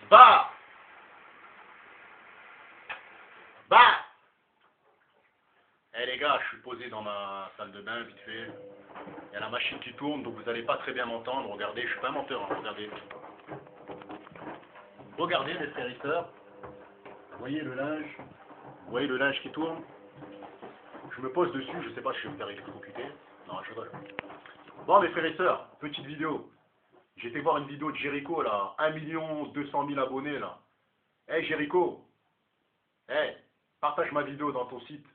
Bah! Bah! Eh les gars, je suis posé dans ma salle de bain, vite fait. Il y a la machine qui tourne, donc vous n'allez pas très bien m'entendre. Regardez, je suis pas un menteur, hein, regardez. Regardez mes frères et sœurs. Vous voyez le linge? Vous voyez le linge qui tourne? Je me pose dessus, je sais pas si je vais me faire électrocuter. Non, je rigole. Bon mes frères et sœurs, petite vidéo. J'ai été voir une vidéo de Jericho là, 1 200 000 abonnés là. Hey Jericho, hey, partage ma vidéo dans ton site.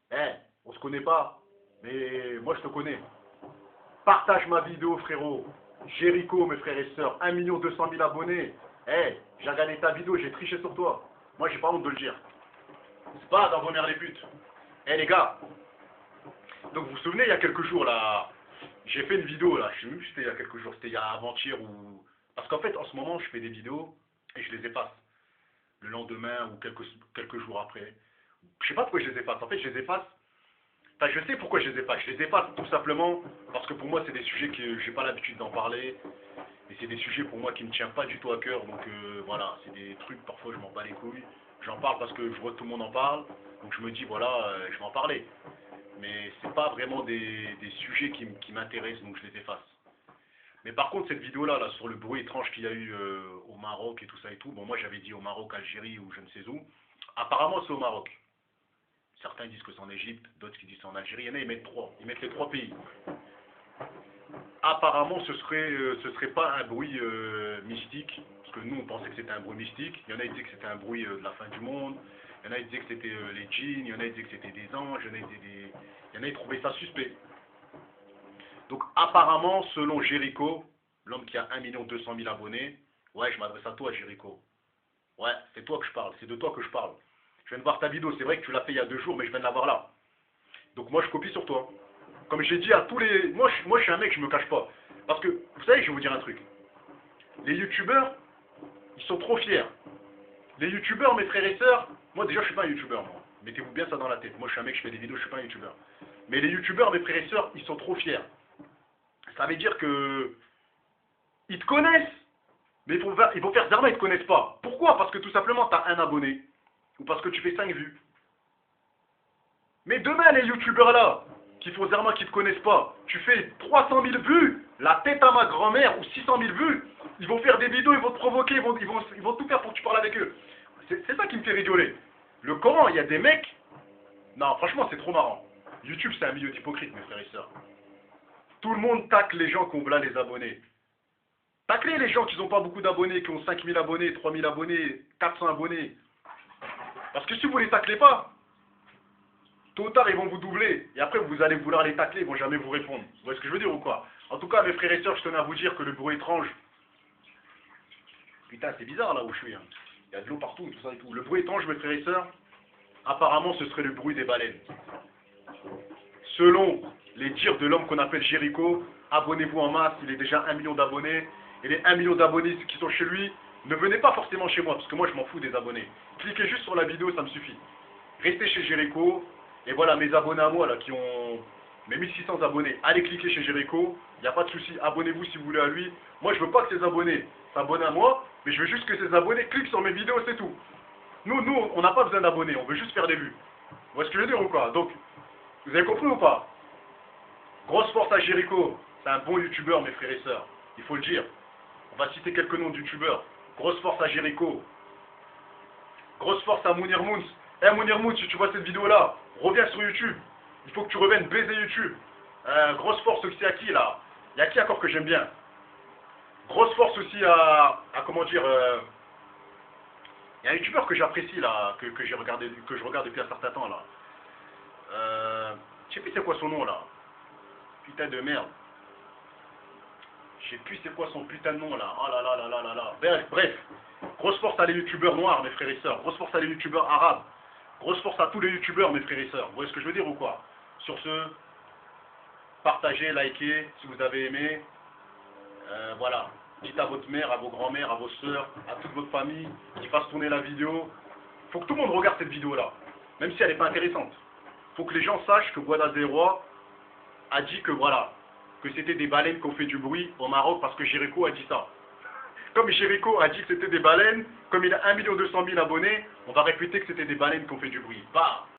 Hey, on se connaît pas, mais moi je te connais. Partage ma vidéo frérot. Jericho mes frères et sœurs, 1 200 000 abonnés. Hey, j'ai regardé ta vidéo, j'ai triché sur toi. Moi j'ai pas honte de le dire. C'est pas d'en vomir les putes. Hey les gars, donc vous vous souvenez il y a quelques jours là, j'ai fait une vidéo là, je sais même plus si c'était il y a quelques jours, c'était il y a avant-hier ou... Parce qu'en fait en ce moment je fais des vidéos et je les efface. Le lendemain ou quelques jours après. Je sais pas pourquoi je les efface. En fait je les efface. Enfin je sais pourquoi je les efface. Je les efface tout simplement parce que pour moi c'est des sujets que j'ai pas l'habitude d'en parler. Et c'est des sujets pour moi qui me tiennent pas du tout à cœur. Donc voilà, c'est des trucs parfois je m'en bats les couilles. J'en parle parce que je vois que tout le monde en parle. Donc je me dis voilà, je vais en parler. Mais c'est pas vraiment des sujets qui m'intéressent, donc je les efface. Mais par contre, cette vidéo-là, là, sur le bruit étrange qu'il y a eu au Maroc et tout ça et tout, bon, moi j'avais dit au Maroc, Algérie ou je ne sais où. Apparemment, c'est au Maroc. Certains disent que c'est en Égypte, d'autres qui disent que c'est en Algérie. Il y en a, ils mettent trois. Ils mettent les trois pays. Apparemment, ce serait pas un bruit mystique, parce que nous, on pensait que c'était un bruit mystique. Il y en a, ils disaient que c'était un bruit de la fin du monde. Il y en a, ils disaient que c'était les djinns. Il y en a, ils disaient que c'était des anges. Il y en a, ils trouvaient ça suspect. Donc, apparemment, selon Jericho, l'homme qui a 1 200 000 abonnés, ouais, je m'adresse à toi, Jericho. Ouais, c'est toi que je parle. C'est de toi que je parle. Je viens de voir ta vidéo. C'est vrai que tu l'as fait il y a 2 jours, mais je viens de la voir là. Donc, moi, je copie sur toi. Comme j'ai dit à tous les... Moi, je suis un mec, je me cache pas. Parce que, vous savez, je vais vous dire un truc. Les youtubeurs, ils sont trop fiers. Les youtubeurs, mes frères et sœurs, moi déjà, je suis pas un youtubeur, moi. Mettez-vous bien ça dans la tête. Moi, je suis un mec, je fais des vidéos, je suis pas un youtubeur. Mais les youtubeurs, mes frères et sœurs, ils sont trop fiers. Ça veut dire que... Ils te connaissent. Mais ils vont faire Zerma, ils te connaissent pas. Pourquoi? Parce que tout simplement, tu as un abonné. Ou parce que tu fais 5 vues. Mais demain, les youtubeurs là, qui font Zerma, qui te connaissent pas, tu fais 300 000 vues, la tête à ma grand-mère, ou 600 000 vues, ils vont faire des vidéos, ils vont te provoquer, ils vont tout faire pour que tu parles avec eux. C'est ça qui me fait rigoler. Le Coran, il y a des mecs... Non, franchement, c'est trop marrant. YouTube, c'est un milieu d'hypocrites, mes frères et sœurs. Tout le monde tacle les gens qui ont là les abonnés. Taclez les gens qui n'ont pas beaucoup d'abonnés, qui ont 5 000 abonnés, 3 000 abonnés, 400 abonnés. Parce que si vous les taclez pas, tôt ou tard, ils vont vous doubler. Et après, vous allez vouloir les tacler, ils vont jamais vous répondre. Vous voyez ce que je veux dire ou quoi? En tout cas, mes frères et sœurs, je tenais à vous dire que le bruit étrange... Putain, c'est bizarre là où je suis. Hein. Il y a de l'eau partout, tout ça et tout. Le bruit étrange, mes frères et sœurs, apparemment, ce serait le bruit des baleines. Selon les dires de l'homme qu'on appelle Jericho, abonnez-vous en masse, il est déjà 1 million d'abonnés. Et les 1 million d'abonnés qui sont chez lui, ne venez pas forcément chez moi, parce que moi je m'en fous des abonnés. Cliquez juste sur la vidéo, ça me suffit. Restez chez Jericho, et voilà mes abonnés à moi là qui ont mes 1600 abonnés. Allez cliquer chez Jericho, il n'y a pas de souci, abonnez-vous si vous voulez à lui. Moi je veux pas que ces abonnés s'abonnent à moi, mais je veux juste que ces abonnés cliquent sur mes vidéos, c'est tout. Nous, on n'a pas besoin d'abonnés, on veut juste faire des vues. Vous voyez ce que je veux dire ou quoi? Donc, vous avez compris ou pas? Grosse force à Jericho, c'est un bon youtubeur mes frères et sœurs, il faut le dire. On va citer quelques noms de youtubeurs. Grosse force à Jericho. Grosse force à Mounir Moons. Mounir Moons, si tu vois cette vidéo-là, reviens sur YouTube. Il faut que tu reviennes baiser YouTube. Grosse force aussi à qui, là? Il y a qui encore que j'aime bien? Grosse force aussi à comment dire... Il y a un youtubeur que j'apprécie, là, que je regarde depuis un certain temps, là. Je sais plus c'est quoi son nom, là. Putain de merde. Je sais plus c'est quoi son putain de nom là. Oh là là là là là là. Bref. Grosse force à les youtubeurs noirs, mes frères et sœurs. Grosse force à les youtubeurs arabes. Grosse force à tous les youtubeurs, mes frères et sœurs. Vous voyez ce que je veux dire ou quoi? Sur ce, partagez, likez si vous avez aimé. Voilà. Dites à votre mère, à vos grands-mères, à vos sœurs, à toute votre famille, qui fassent tourner la vidéo. Faut que tout le monde regarde cette vidéo là. Même si elle n'est pas intéressante. Faut que les gens sachent que Guada Zerwa a dit que voilà. Que c'était des baleines qui ont fait du bruit au Maroc parce que Jericho a dit ça. Comme Jericho a dit que c'était des baleines, comme il a 1 200 000 abonnés, on va répéter que c'était des baleines qui ont fait du bruit. Bah